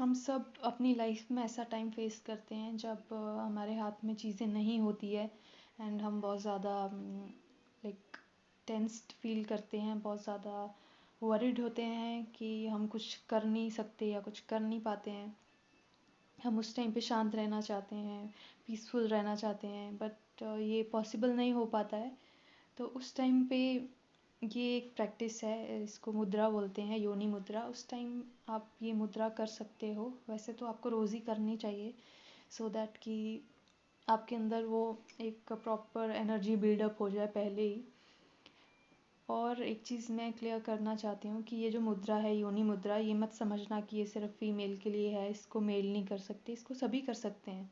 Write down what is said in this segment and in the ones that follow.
हम सब अपनी लाइफ में ऐसा टाइम फेस करते हैं जब हमारे हाथ में चीज़ें नहीं होती है एंड हम बहुत ज़्यादा लाइक टेंस्ड फील करते हैं, बहुत ज़्यादा वरिड होते हैं कि हम कुछ कर नहीं सकते या कुछ कर नहीं पाते हैं। हम उस टाइम पे शांत रहना चाहते हैं, पीसफुल रहना चाहते हैं, बट ये पॉसिबल नहीं हो पाता है। तो उस टाइम पे ये एक प्रैक्टिस है, इसको मुद्रा बोलते हैं, योनि मुद्रा। उस टाइम आप ये मुद्रा कर सकते हो। वैसे तो आपको रोज़ ही करनी चाहिए सो दैट कि आपके अंदर वो एक प्रॉपर एनर्जी बिल्डअप हो जाए पहले ही। और एक चीज़ मैं क्लियर करना चाहती हूँ कि ये जो मुद्रा है, योनि मुद्रा, ये मत समझना कि ये सिर्फ फीमेल के लिए है, इसको मेल नहीं कर सकते, इसको सभी कर सकते हैं,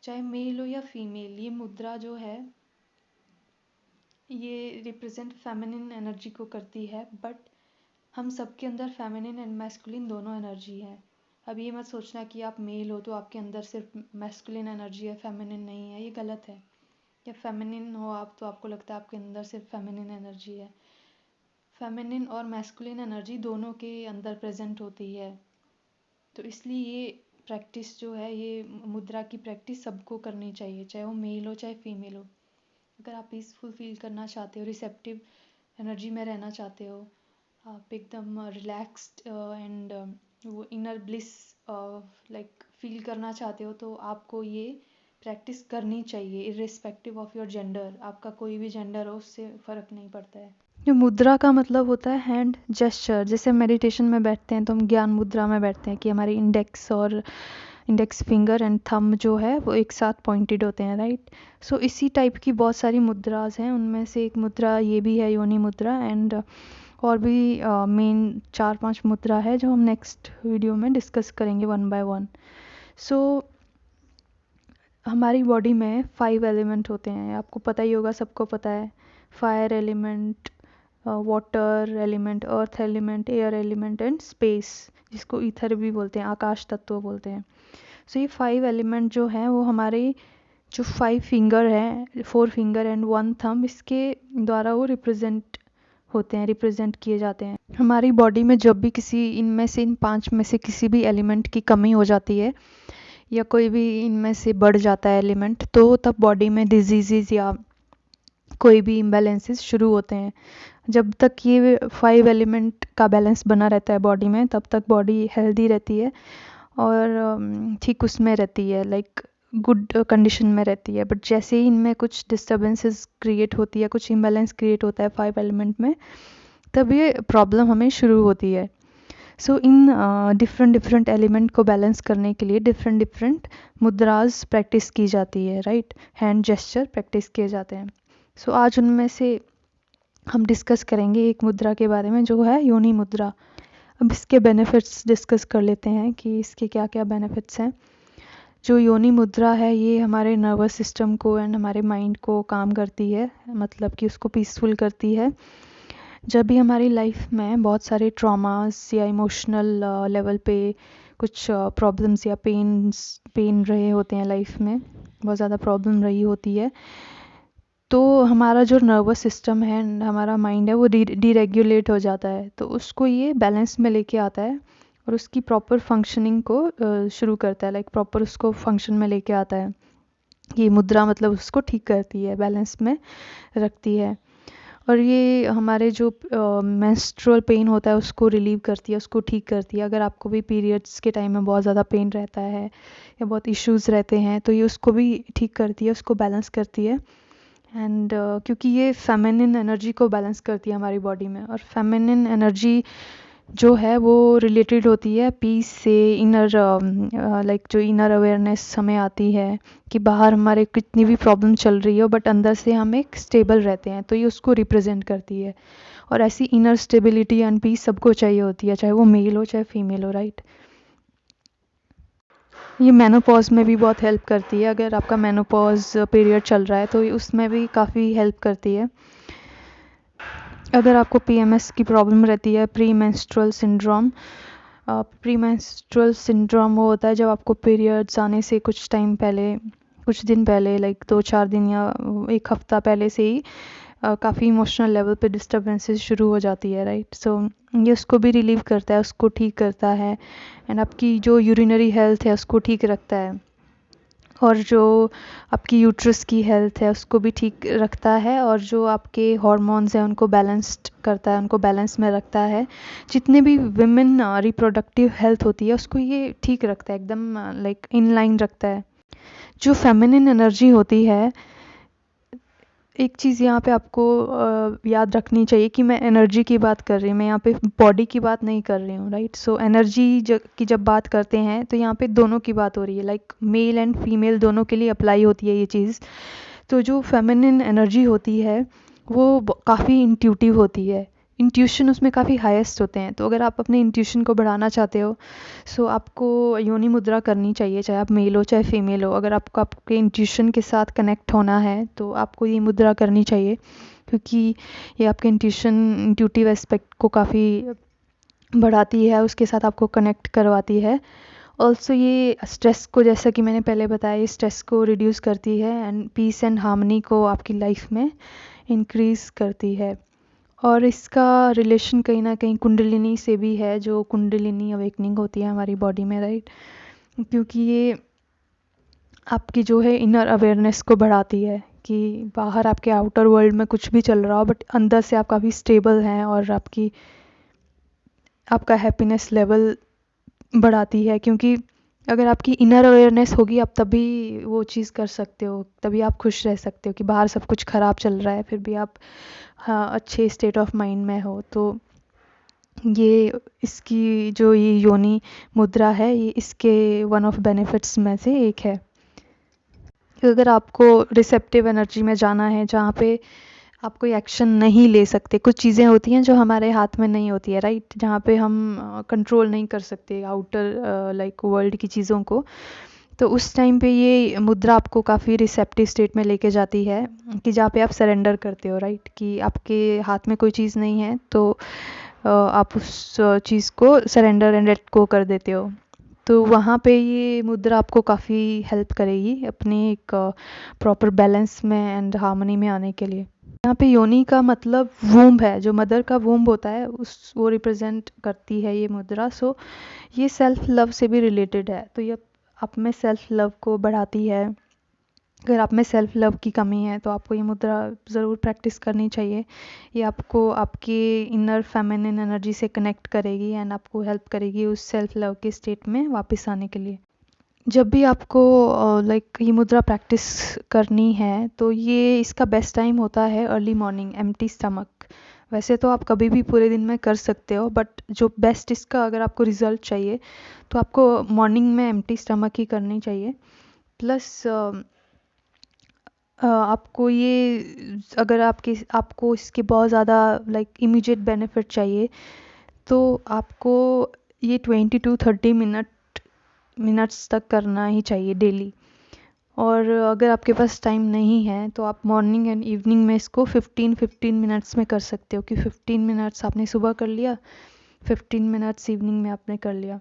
चाहे मेल हो या फीमेल। ये मुद्रा जो है ये रिप्रेजेंट फेमिनिन एनर्जी को करती है, बट हम सबके अंदर फेमिनिन एंड मैस्कुलिन दोनों एनर्जी है। अब ये मत सोचना कि आप मेल हो तो आपके अंदर सिर्फ मैस्कुलिन एनर्जी है, फेमिनिन नहीं है, ये गलत है। या फेमिनिन हो आप तो आपको लगता है आपके अंदर सिर्फ फेमिनिन एनर्जी है। फेमिनिन और मैस्कुलिन एनर्जी दोनों के अंदर प्रेजेंट होती है। तो इसलिए ये प्रैक्टिस जो है, ये मुद्रा की प्रैक्टिस सबको करनी चाहिए, चाहे वो मेल हो चाहे फीमेल हो। अगर आप पीसफुल फील करना चाहते हो, रिसेप्टिव एनर्जी में रहना चाहते हो, आप एकदम रिलैक्स्ड एंड वो इनर ब्लिस लाइक फील करना चाहते हो, तो आपको ये प्रैक्टिस करनी चाहिए इर्रिस्पेक्टिव ऑफ योर जेंडर। आपका कोई भी जेंडर हो उससे फ़र्क नहीं पड़ता है। जो मुद्रा का मतलब होता है हैंड जेस्चर। जैसे मेडिटेशन में बैठते हैं तो हम ज्ञान मुद्रा में बैठते हैं कि हमारे इंडेक्स फिंगर एंड थंब जो है वो एक साथ पॉइंटेड होते हैं, राइट। सो इसी टाइप की बहुत सारी मुद्राज हैं, उनमें से एक मुद्रा ये भी है, योनि मुद्रा। एंड और भी मेन 4-5 मुद्रा है जो हम नेक्स्ट वीडियो में डिस्कस करेंगे वन बाय वन। सो हमारी बॉडी में 5 एलिमेंट होते हैं, आपको पता ही होगा, सबको पता है। Fire element, water element, earth element, air element and space, जिसको ईथर भी बोलते हैं, आकाश तत्व बोलते हैं। सो ये 5 एलिमेंट जो हैं वो हमारे जो 5 फिंगर हैं, 4 फिंगर एंड 1 थंब, इसके द्वारा वो रिप्रेजेंट होते हैं, रिप्रेजेंट किए जाते हैं। हमारी बॉडी में जब भी किसी इनमें से, इन 5 में से किसी भी एलिमेंट की कमी हो जाती है या कोई भी इनमें से बढ़ जाता है एलिमेंट, तो तब बॉडी में डिजीज़ या कोई भी इम्बैलेंसेस शुरू होते हैं। जब तक ये 5 एलिमेंट का बैलेंस बना रहता है बॉडी में, तब तक बॉडी हेल्दी रहती है और ठीक उसमें रहती है, लाइक गुड कंडीशन में रहती है। बट जैसे ही इनमें कुछ डिस्टर्बेंसेस क्रिएट होती है, कुछ इम्बैलेंस क्रिएट होता है 5 एलिमेंट में, तब ये प्रॉब्लम हमें शुरू होती है। सो इन डिफरेंट एलिमेंट को बैलेंस करने के लिए डिफरेंट मुद्राज प्रैक्टिस की जाती है, राइट। हैंड जेस्चर प्रैक्टिस किए जाते हैं। सो आज उनमें से हम डिस्कस करेंगे एक मुद्रा के बारे में जो है योनि मुद्रा। अब इसके बेनिफिट्स डिस्कस कर लेते हैं कि इसके क्या क्या बेनिफिट्स हैं। जो योनि मुद्रा है ये हमारे नर्वस सिस्टम को एंड हमारे माइंड को काम करती है, मतलब कि उसको पीसफुल करती है। जब भी हमारी लाइफ में बहुत सारे ट्रॉमास या इमोशनल लेवल पे कुछ प्रॉब्लम्स या पेन रहे होते हैं लाइफ में, बहुत ज़्यादा प्रॉब्लम रही होती है, तो हमारा जो नर्वस सिस्टम है, हमारा माइंड है, वो डीरेगुलेट हो जाता है। तो उसको ये बैलेंस में लेके आता है और उसकी प्रॉपर फंक्शनिंग को शुरू करता है, लाइक प्रॉपर उसको फंक्शन में लेके आता है। ये मुद्रा मतलब उसको ठीक करती है, बैलेंस में रखती है। और ये हमारे जो मेंस्ट्रुअल पेन होता है उसको रिलीव करती है, उसको ठीक करती है। अगर आपको भी पीरियड्स के टाइम में बहुत ज़्यादा पेन रहता है या बहुत इश्यूज़ रहते हैं, तो ये उसको भी ठीक करती है, उसको बैलेंस करती है। एंड क्योंकि ये फेमिनिन एनर्जी को बैलेंस करती है हमारी बॉडी में, और फेमिनिन एनर्जी जो है वो रिलेटेड होती है पीस से, इनर लाइक जो इनर अवेयरनेस हमें आती है कि बाहर हमारे कितनी भी प्रॉब्लम चल रही हो बट अंदर से हम एक स्टेबल रहते हैं, तो ये उसको रिप्रेजेंट करती है। और ऐसी इनर स्टेबिलिटी एंड पीस सबको चाहिए होती है, चाहे वो मेल हो चाहे फीमेल हो, राइट। ये मेनोपॉज में भी बहुत हेल्प करती है। अगर आपका मेनोपॉज पीरियड चल रहा है तो ये उसमें भी काफ़ी हेल्प करती है। अगर आपको पीएमएस की प्रॉब्लम रहती है, प्री मेंस्ट्रुअल सिंड्रोम, वो होता है जब आपको पीरियड्स आने से कुछ टाइम पहले, कुछ दिन पहले, लाइक 2-4 दिन या 1 हफ्ता पहले से ही काफ़ी इमोशनल लेवल पे डिस्टर्बेंसेस शुरू हो जाती है, राइट। सो ये उसको भी रिलीव करता है, उसको ठीक करता है, एंड आपकी जो यूरिनरी हेल्थ है उसको ठीक रखता है, और जो आपकी यूट्रस की हेल्थ है उसको भी ठीक रखता है, और जो आपके हॉर्मोन्स हैं उनको बैलेंस्ड करता है, उनको बैलेंस में रखता है। जितने भी विमेन रिप्रोडक्टिव हेल्थ होती है उसको ये ठीक रखता है, एकदम लाइक इन लाइन रखता है। जो फेमिनिन एनर्जी होती है, एक चीज़ यहाँ पे आपको याद रखनी चाहिए कि मैं एनर्जी की बात कर रही हूँ, मैं यहाँ पे बॉडी की बात नहीं कर रही हूँ, राइट। सो एनर्जी की जब बात करते हैं तो यहाँ पे दोनों की बात हो रही है, लाइक मेल एंड फीमेल दोनों के लिए अप्लाई होती है ये चीज़। तो जो फेमिनिन एनर्जी होती है वो काफ़ी इंट्यूटिव होती है, इंट्यूशन उसमें काफ़ी हाईएस्ट होते हैं। तो अगर आप अपने इंट्यूशन को बढ़ाना चाहते हो, सो आपको योनि मुद्रा करनी चाहिए, चाहे आप मेल हो चाहे फीमेल हो। अगर आपको आपके इंट्यूशन के साथ कनेक्ट होना है तो आपको ये मुद्रा करनी चाहिए, क्योंकि ये आपके इंट्यूटिव एस्पेक्ट को काफ़ी बढ़ाती है, उसके साथ आपको कनेक्ट करवाती है। ऑल्सो ये स्ट्रेस को, जैसा कि मैंने पहले बताया, ये स्ट्रेस को रिड्यूस करती है एंड पीस एंड हार्मनी को आपकी लाइफ में इंक्रीज़ करती है। और इसका रिलेशन कहीं ना कहीं कुंडलिनी से भी है, जो कुंडलिनी अवेकनिंग होती है हमारी बॉडी में, राइट। क्योंकि ये आपकी जो है इनर अवेयरनेस को बढ़ाती है, कि बाहर आपके आउटर वर्ल्ड में कुछ भी चल रहा हो बट अंदर से आप काफ़ी स्टेबल हैं, और आपका हैप्पीनेस लेवल बढ़ाती है। क्योंकि अगर आपकी इनर अवेयरनेस होगी आप तभी वो चीज़ कर सकते हो, तभी आप खुश रह सकते हो कि बाहर सब कुछ ख़राब चल रहा है फिर भी आप अच्छे स्टेट ऑफ माइंड में हो। तो ये इसकी जो ये योनि मुद्रा है, ये इसके वन ऑफ बेनिफिट्स में से एक है। अगर आपको रिसेप्टिव एनर्जी में जाना है, जहाँ पे आप कोई एक्शन नहीं ले सकते, कुछ चीज़ें होती हैं जो हमारे हाथ में नहीं होती है, राइट, जहाँ पे हम कंट्रोल नहीं कर सकते आउटर लाइक वर्ल्ड की चीज़ों को, तो उस टाइम पे ये मुद्रा आपको काफ़ी रिसेप्टिव स्टेट में लेके जाती है, कि जहाँ पे आप सरेंडर करते हो, राइट, कि आपके हाथ में कोई चीज़ नहीं है तो आप उस चीज़ को सरेंडर एंड लेट गो कर देते हो। तो वहाँ पे ये मुद्रा आपको काफ़ी हेल्प करेगी अपने एक प्रॉपर बैलेंस में एंड हार्मनी में आने के लिए। यहाँ पे योनि का मतलब वूम्ब है, जो मदर का वूम्ब होता है उस वो रिप्रेजेंट करती है ये मुद्रा। सो ये सेल्फ लव से भी रिलेटेड है, तो ये आप में सेल्फ लव को बढ़ाती है। अगर आप में सेल्फ लव की कमी है तो आपको ये मुद्रा ज़रूर प्रैक्टिस करनी चाहिए। ये आपको आपके इनर फेमिनिन एनर्जी से कनेक्ट करेगी एंड आपको हेल्प करेगी उस सेल्फ लव के स्टेट में वापस आने के लिए। जब भी आपको ये मुद्रा प्रैक्टिस करनी है तो ये इसका बेस्ट टाइम होता है अर्ली मॉर्निंग, एम्प्टी स्टमक। वैसे तो आप कभी भी पूरे दिन में कर सकते हो, बट जो बेस्ट इसका अगर आपको रिजल्ट चाहिए तो आपको मॉर्निंग में एम्प्टी स्टमक ही करनी चाहिए। प्लस आपको ये, अगर आपको इसके बहुत ज़्यादा इमीडिएट बेनिफिट चाहिए तो आपको ये 20 to 30 मिनट्स तक करना ही चाहिए डेली। और अगर आपके पास टाइम नहीं है तो आप मॉर्निंग एंड इवनिंग में इसको 15 मिनट्स में कर सकते हो, कि 15 मिनट्स आपने सुबह कर लिया, 15 मिनट्स इवनिंग में आपने कर लिया।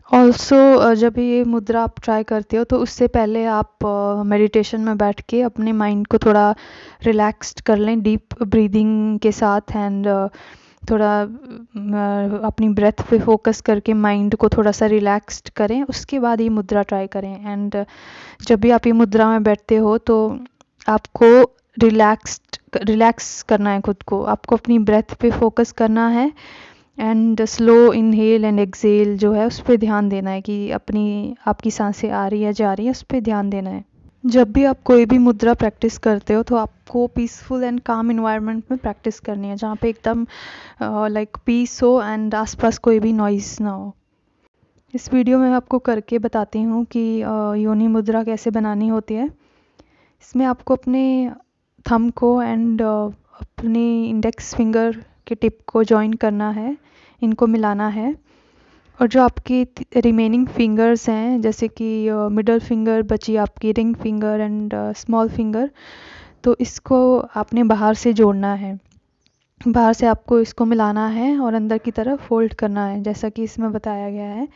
ऑल्सो जब ये मुद्रा आप ट्राई करते हो तो उससे पहले आप मेडिटेशन में बैठ के अपने माइंड को थोड़ा रिलैक्स्ड कर लें डीप ब्रीदिंग के साथ, एंड थोड़ा अपनी ब्रेथ पे फोकस करके माइंड को थोड़ा सा रिलैक्स्ड करें, उसके बाद ये मुद्रा ट्राई करें। एंड जब भी आप ये मुद्रा में बैठते हो तो आपको रिलैक्स करना है खुद को, आपको अपनी ब्रेथ पे फोकस करना है and slow inhale and exhale जो है उस पर ध्यान देना है, कि आपकी सांसें आ रही है जा रही है, उस पर ध्यान देना है। जब भी आप कोई भी मुद्रा प्रैक्टिस करते हो तो आपको पीसफुल एंड काम इन्वायरमेंट में प्रैक्टिस करनी है, जहाँ पे एकदम पीस हो एंड आसपास कोई भी नॉइज़ ना हो। इस वीडियो में मैं आपको करके बताती हूँ कि योनि मुद्रा कैसे बनानी होती है। इसमें आपको अपने थंब को एंड अपने इंडेक्स फिंगर के टिप को जॉइन करना है, इनको मिलाना है, और जो आपकी रिमेनिंग फिंगर्स हैं, जैसे कि मिडल फिंगर बची आपकी, ring finger and small finger, तो इसको आपने बाहर से जोड़ना है, बाहर से आपको इसको मिलाना है और अंदर की तरफ फोल्ड करना है, जैसा कि इसमें बताया गया है।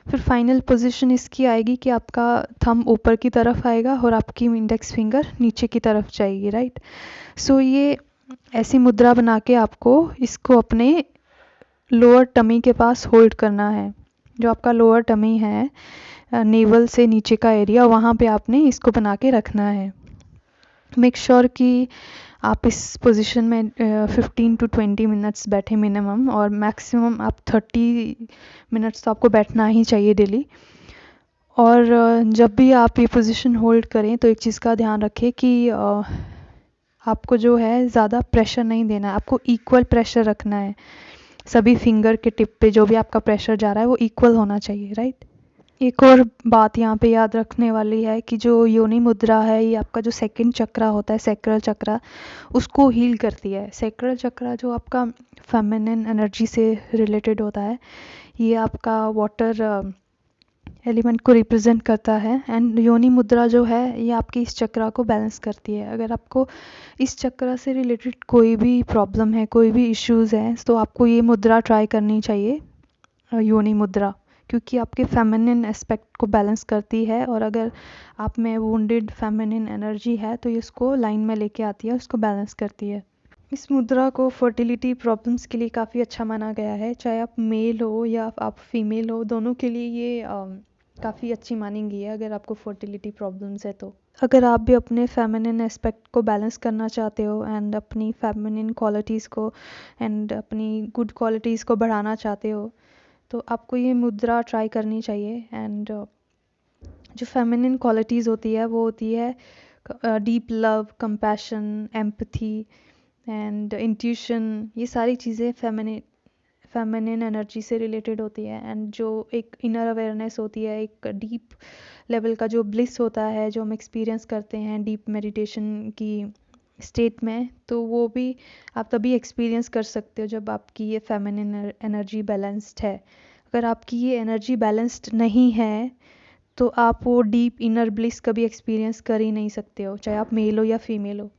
फिर फाइनल पोजीशन इसकी आएगी कि आपका थंब ऊपर की तरफ आएगा और आपकी इंडेक्स फिंगर नीचे की तरफ जाएगी, राइट। सो ये ऐसी मुद्रा बना के आपको इसको अपने लोअर टमी के पास होल्ड करना है। जो आपका लोअर टमी है, नेवल से नीचे का एरिया, वहाँ पे आपने इसको बना के रखना है। मेक श्योर कि आप इस पोजीशन में 15 to 20 मिनट्स बैठे मिनिमम, और मैक्सिमम आप 30 मिनट्स तो आपको बैठना ही चाहिए डेली। और जब भी आप ये पोजीशन होल्ड करें तो एक चीज़ का ध्यान रखें कि आपको जो है ज़्यादा प्रेशर नहीं देना है, आपको इक्वल प्रेशर रखना है। सभी फिंगर के टिप पे जो भी आपका प्रेशर जा रहा है वो इक्वल होना चाहिए, राइट। एक और बात यहाँ पे याद रखने वाली है कि जो योनि मुद्रा है ये आपका जो सेकंड चक्रा होता है, सैक्रल चक्रा, उसको हील करती है। सैक्रल चक्रा जो आपका फेमिनिन एनर्जी से रिलेटेड होता है, ये आपका वाटर एलिमेंट को रिप्रेजेंट करता है। एंड योनि मुद्रा जो है ये आपकी इस चक्रा को बैलेंस करती है। अगर आपको इस चक्रा से रिलेटेड कोई भी प्रॉब्लम है, कोई भी इश्यूज़ हैं, तो आपको ये मुद्रा ट्राई करनी चाहिए, योनि मुद्रा, क्योंकि आपके फेमिनिन एस्पेक्ट को बैलेंस करती है। और अगर आप में वुंडेड फेमिनिन एनर्जी है तो ये उसको लाइन में लेके आती है, उसको बैलेंस करती है। इस मुद्रा को फर्टिलिटी प्रॉब्लम्स के लिए काफ़ी अच्छा माना गया है। चाहे आप मेल हो या आप फीमेल हो, दोनों के लिए ये काफ़ी अच्छी मानी गई है अगर आपको फर्टिलिटी प्रॉब्लम्स है तो। अगर आप भी अपने फेमिनिन एस्पेक्ट को बैलेंस करना चाहते हो एंड अपनी फेमिनिन क्वालिटीज़ को एंड अपनी गुड क्वालिटीज़ को बढ़ाना चाहते हो, तो आपको ये मुद्रा ट्राई करनी चाहिए। एंड जो फेमिनिन क्वालिटीज़ होती है वो होती है deep love, compassion, empathy and intuition. ये सारी चीज़ें फेमिनिन एनर्जी से रिलेटेड होती है। एंड जो एक इनर अवेयरनेस होती है, एक डीप लेवल का जो ब्लिस होता है जो हम एक्सपीरियंस करते हैं डीप मेडिटेशन की स्टेट में, तो वो भी आप तभी एक्सपीरियंस कर सकते हो जब आपकी ये फेमिनिन एनर्जी बैलेंस्ड है। अगर आपकी ये एनर्जी बैलेंस्ड नहीं है तो आप वो डीप इनर ब्लिस कभी एक्सपीरियंस कर ही नहीं सकते हो, चाहे आप मेल हो या फीमेल हो।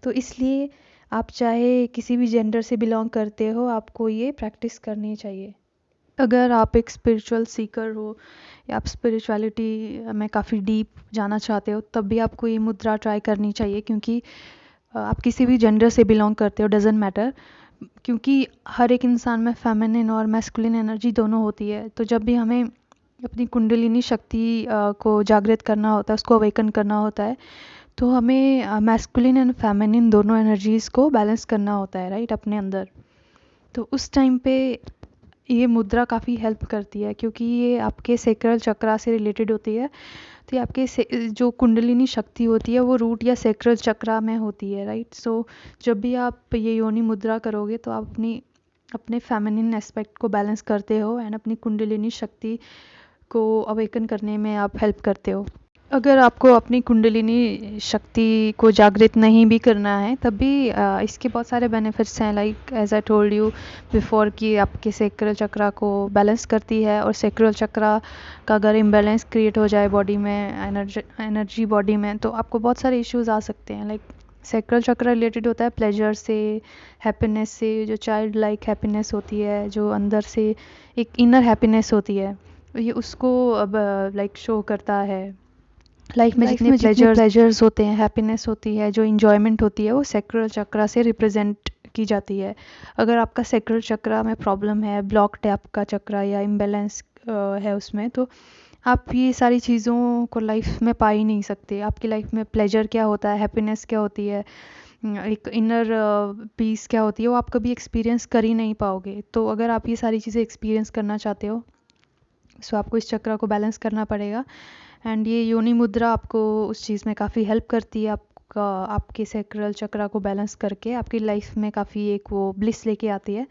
तो इसलिए आप चाहे किसी भी जेंडर से बिलोंग करते हो, आपको ये प्रैक्टिस करनी चाहिए। अगर आप एक स्पिरिचुअल सीकर हो या आप स्पिरिचुअलिटी में काफ़ी डीप जाना चाहते हो, तब भी आपको ये मुद्रा ट्राई करनी चाहिए, क्योंकि आप किसी भी जेंडर से बिलोंग करते हो, डजेंट मैटर, क्योंकि हर एक इंसान में फेमिनिन और मैस्कुलिन एनर्जी दोनों होती है। तो जब भी हमें अपनी कुंडलिनी शक्ति को जागृत करना होता है, उसको अवेकन करना होता है, तो हमें मैस्कुलिन एंड फेमिनिन दोनों एनर्जीज़ को बैलेंस करना होता है, राइट, अपने अंदर। तो उस टाइम पे ये मुद्रा काफ़ी हेल्प करती है, क्योंकि ये आपके सैक्रल चक्रा से रिलेटेड होती है। तो ये आपके जो कुंडलिनी शक्ति होती है वो रूट या सैक्रल चक्रा में होती है, राइट। सो जब भी आप ये योनि मुद्रा करोगे तो आप अपने फेमिनिन एस्पेक्ट को बैलेंस करते हो एंड अपनी कुंडलिनी शक्ति को अवेकन करने में आप हेल्प करते हो। अगर आपको अपनी कुंडलिनी शक्ति को जागृत नहीं भी करना है तब भी इसके बहुत सारे बेनिफिट्स हैं, like as I told you before कि आपके सैक्रल चक्रा को बैलेंस करती है। और सैक्रल चक्रा का अगर इम्बैलेंस क्रिएट हो जाए बॉडी में, एनर्जी बॉडी में, तो आपको बहुत सारे इश्यूज आ सकते हैं। लाइक सैक्रल चक्रा रिलेटेड होता है प्लेजर से, हैप्पीनेस से, जो चाइल्ड लाइक हैप्पीनेस होती है, जो अंदर से एक इनर हैप्पीनेस होती है, ये उसको अब लाइक शो करता है। लाइफ में जितने प्लेजर्स होते हैं, हैप्पीनेस होती है, जो इंजॉयमेंट होती है, वो सैक्रल चक्रा से रिप्रेजेंट की जाती है। अगर आपका सैक्रल चक्रा में प्रॉब्लम है, ब्लॉक्ड है आपका चक्रा या इम्बैलेंस है उसमें, तो आप ये सारी चीज़ों को लाइफ में पा ही नहीं सकते। आपकी लाइफ में प्लेजर क्या होता है, हैप्पीनेस क्या होती है, एक इनर पीस क्या होती है, वो आप कभी एक्सपीरियंस कर ही नहीं पाओगे। तो अगर आप ये सारी चीज़ें एक्सपीरियंस करना चाहते हो, सो आपको इस चक्रा को बैलेंस करना पड़ेगा। एंड ये योनि मुद्रा आपको उस चीज़ में काफ़ी हेल्प करती है, आपके सैक्रल चक्रा को बैलेंस करके आपकी लाइफ में काफ़ी एक वो ब्लिस लेके आती है।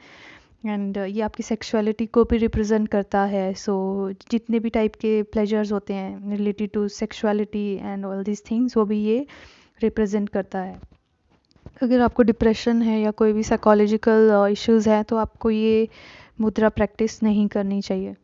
एंड ये आपकी सेक्सुअलिटी को भी रिप्रेजेंट करता है। सो जितने भी टाइप के प्लेजर्स होते हैं related to sexuality and all this things, वो भी ये रिप्रेजेंट करता है। अगर आपको डिप्रेशन है या कोई भी साइकोलॉजिकल इश्यूज़ है तो आपको ये मुद्रा प्रैक्टिस नहीं करनी चाहिए।